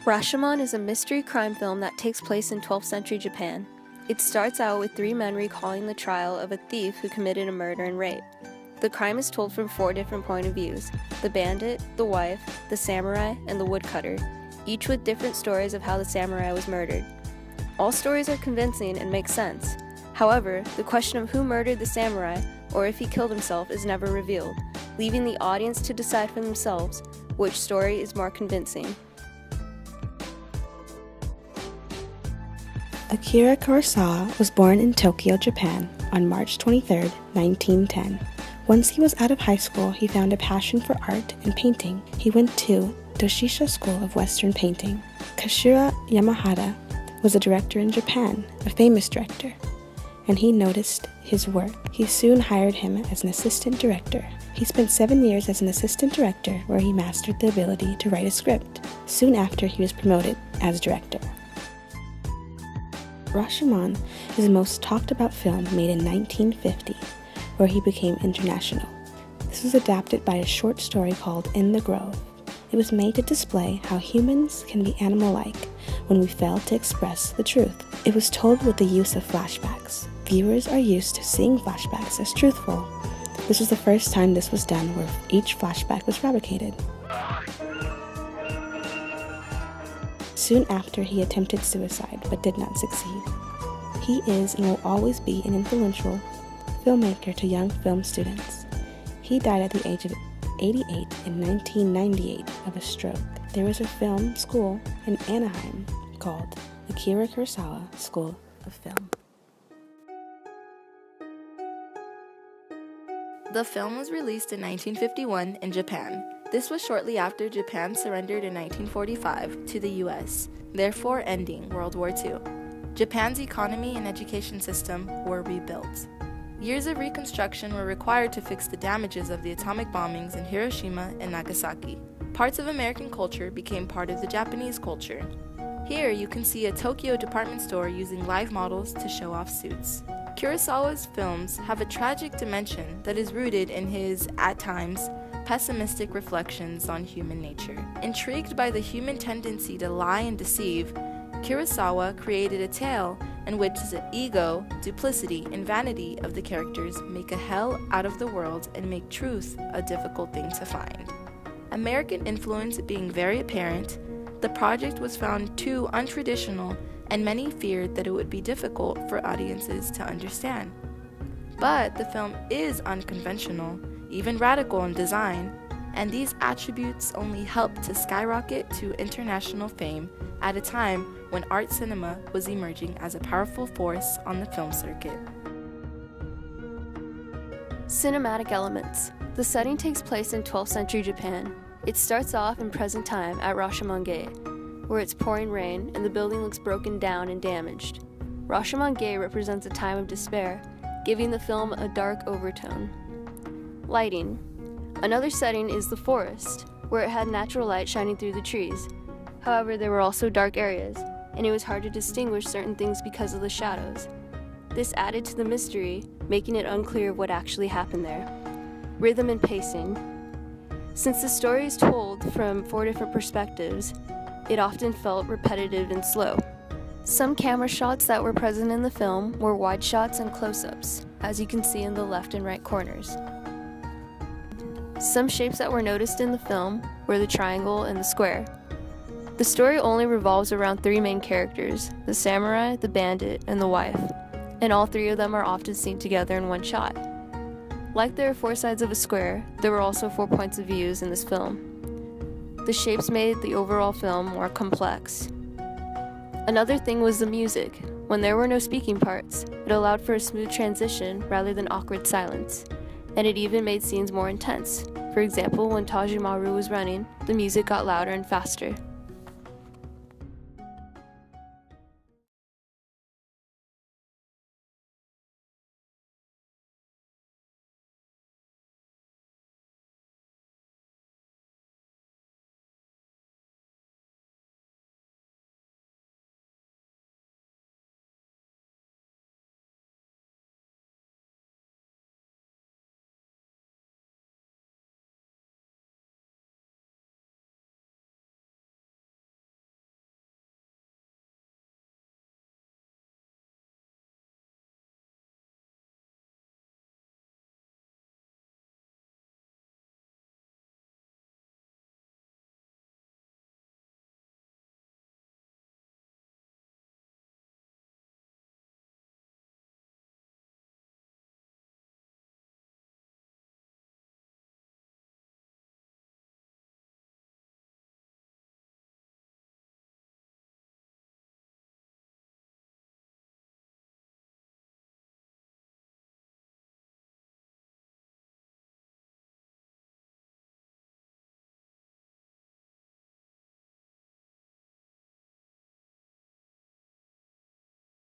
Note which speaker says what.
Speaker 1: Rashomon is a mystery crime film that takes place in 12th century Japan. It starts out with 3 men recalling the trial of a thief who committed a murder and rape. The crime is told from 4 different point of views: the bandit, the wife, the samurai, and the woodcutter, each with different stories of how the samurai was murdered. All stories are convincing and make sense. However, the question of who murdered the samurai, or if he killed himself, is never revealed, leaving the audience to decide for themselves which story is more convincing.
Speaker 2: Akira Kurosawa was born in Tokyo, Japan on March 23, 1910. Once he was out of high school, he found a passion for art and painting. He went to Doshisha School of Western Painting. Kashura Yamahata was a director in Japan, a famous director, and he noticed his work. He soon hired him as an assistant director. He spent 7 years as an assistant director, where he mastered the ability to write a script. Soon after, he was promoted as director. Rashomon is the most talked about film made in 1950, where he became international. This was adapted by a short story called In the Grove. It was made to display how humans can be animal-like when we fail to express the truth. It was told with the use of flashbacks. Viewers are used to seeing flashbacks as truthful. This was the first time this was done, where each flashback was fabricated. Soon after, he attempted suicide, but did not succeed. He is and will always be an influential filmmaker to young film students. He died at the age of 88 in 1998 of a stroke. There was a film school in Anaheim called Akira Kurosawa School of Film.
Speaker 3: The film was released in 1951 in Japan. This was shortly after Japan surrendered in 1945 to the US, therefore ending World War II. Japan's economy and education system were rebuilt. Years of reconstruction were required to fix the damages of the atomic bombings in Hiroshima and Nagasaki. Parts of American culture became part of the Japanese culture. Here you can see a Tokyo department store using live models to show off suits. Kurosawa's films have a tragic dimension that is rooted in his, at times, pessimistic reflections on human nature. Intrigued by the human tendency to lie and deceive, Kurosawa created a tale in which the ego, duplicity, and vanity of the characters make a hell out of the world and make truth a difficult thing to find. American influence being very apparent, the project was found too untraditional, and many feared that it would be difficult for audiences to understand. But the film is unconventional, even radical in design, and these attributes only helped to skyrocket to international fame at a time when art cinema was emerging as a powerful force on the film circuit.
Speaker 1: Cinematic elements. The setting takes place in 12th century Japan. It starts off in present time at Rashomon, where it's pouring rain and the building looks broken down and damaged. Rashomon represents a time of despair, giving the film a dark overtone. Lighting. Another setting is the forest, where it had natural light shining through the trees. However, there were also dark areas, and it was hard to distinguish certain things because of the shadows. This added to the mystery, making it unclear what actually happened there. Rhythm and pacing. Since the story is told from 4 different perspectives, it often felt repetitive and slow. Some camera shots that were present in the film were wide shots and close-ups, as you can see in the left and right corners. Some shapes that were noticed in the film were the triangle and the square. The story only revolves around 3 main characters: the samurai, the bandit, and the wife, and all 3 of them are often seen together in one shot. Like there are 4 sides of a square, there were also 4 points of views in this film. The shapes made the overall film more complex. Another thing was the music. When there were no speaking parts, it allowed for a smooth transition rather than awkward silence, and it even made scenes more intense. For example, when Tajimaru was running, the music got louder and faster.